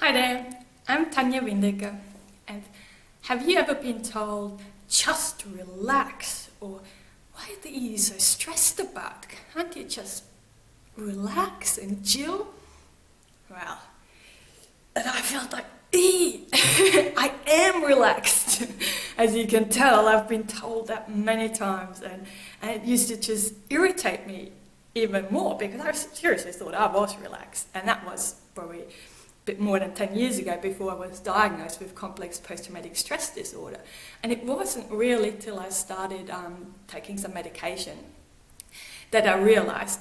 Hi there, I'm Tanya Windecker, and have you ever been told, just relax, or why are you so stressed about? Can't you just relax and chill? Well, and I felt like, I am relaxed. As you can tell, I've been told that many times, and it used to just irritate me even more because I seriously thought I was relaxed, and that was probably bit more than 10 years ago before I was diagnosed with complex post-traumatic stress disorder. And it wasn't really till I started taking some medication that I realized,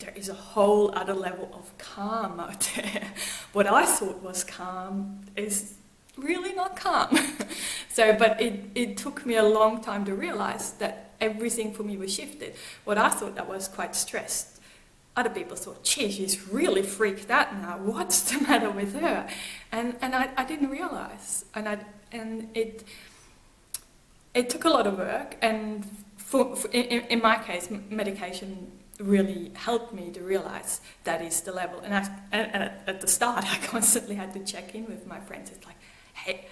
there is a whole other level of calm out there. What I thought was calm is really not calm. But it took me a long time to realize that everything for me was shifted. What I thought that was quite stressed, other people thought, gee, she's really freaked out now. What's the matter with her? And I didn't realize. And it took a lot of work. And in my case, medication really helped me to realize that is the level. And at the start, I constantly had to check in with my friends. It's like, hey,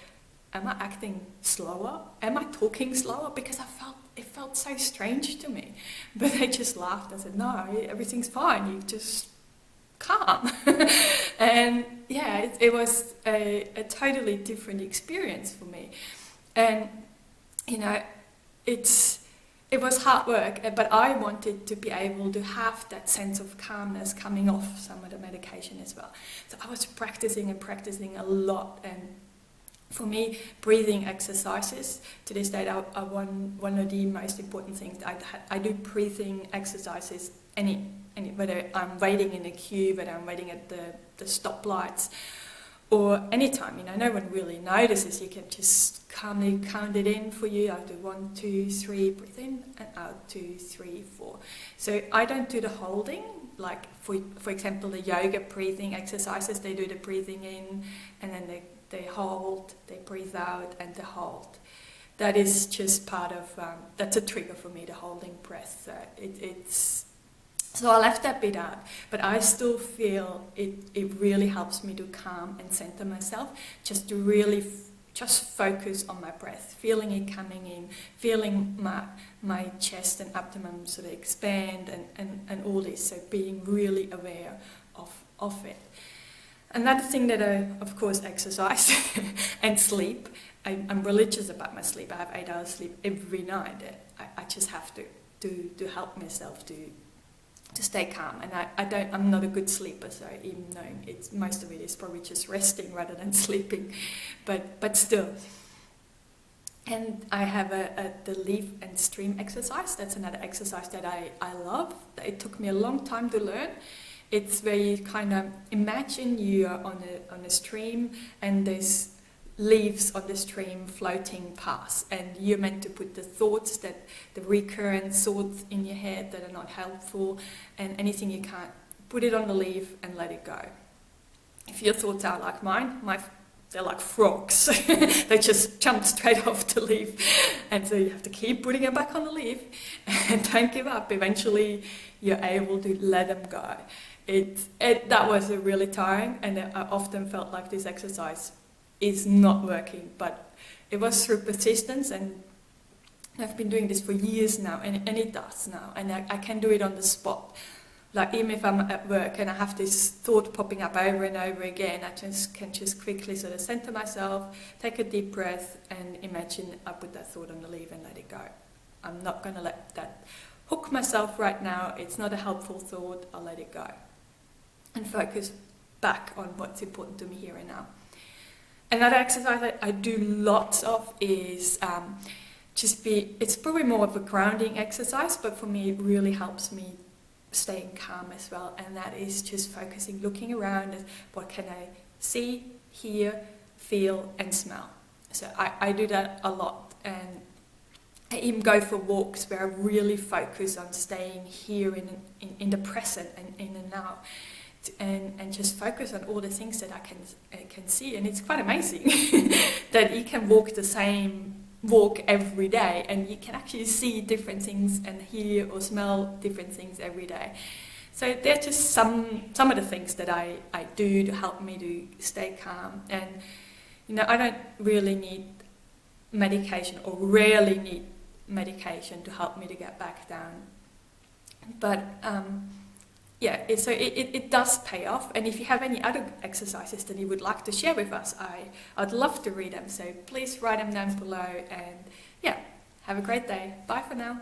am I acting slower? Am I talking slower? Because it felt so strange to me. But they just laughed and said, no, everything's fine, you just calm. And yeah, it was a totally different experience for me. And, it was hard work, but I wanted to be able to have that sense of calmness coming off some of the medication as well. So I was practicing a lot, and for me, breathing exercises, to this day, are one of the most important things. I do breathing exercises whether I'm waiting in a queue, whether I'm waiting at the stoplights, or anytime, no one really notices. You can just calmly count it in for you. I'll do 1, 2, 3, breathe in, and out, 2, 3, 4. So I don't do the holding, like for example, the yoga breathing exercises, they do the breathing in, and then they hold, they breathe out, and they hold. That is just part of, that's a trigger for me, the holding breath. So I left that bit out, but I still feel it really helps me to calm and center myself, just to really just focus on my breath, feeling it coming in, feeling my chest and abdomen sort of expand and all this, so being really aware of it. Another thing that I, of course, exercise and sleep. I'm religious about my sleep. I have 8 hours sleep every night. I just have to help myself to stay calm. And I'm not a good sleeper, so even though most of it is probably just resting rather than sleeping, but still. And I have the leaf and stream exercise. That's another exercise that I love. It took me a long time to learn. It's where you kind of imagine you are on a stream, and there's leaves on the stream floating past, and you're meant to put the recurrent thoughts in your head that are not helpful, and anything you can't, put it on the leaf and let it go. If your thoughts are like mine, they're like frogs. They just jump straight off the leaf, and so you have to keep putting it back on the leaf and don't give up. Eventually you're able to let them go. That was really tiring, and I often felt like this exercise is not working, but it was through persistence, and I've been doing this for years now, and it does now, and I can do it on the spot. Like even if I'm at work and I have this thought popping up over and over again, I can quickly sort of center myself, take a deep breath, and imagine I put that thought on the leaf and let it go. I'm not going to let that hook myself right now. It's not a helpful thought. I'll let it go and focus back on what's important to me here and now. Another exercise that I do lots of is it's probably more of a grounding exercise, but for me it really helps me staying calm as well, and that is just focusing, looking around at what can I see, hear, feel and smell. So I do that a lot, and I even go for walks where I really focus on staying here in the present and in and now. And just focus on all the things that I can see, and it's quite amazing that you can walk the same walk every day, and you can actually see different things and hear or smell different things every day. So they're just some of the things that I do to help me to stay calm. And, you know, I don't really need medication or rarely need medication to help me to get back down. But yeah, it does pay off. And if you have any other exercises that you would like to share with us, I'd love to read them. So please write them down below. And yeah, have a great day. Bye for now.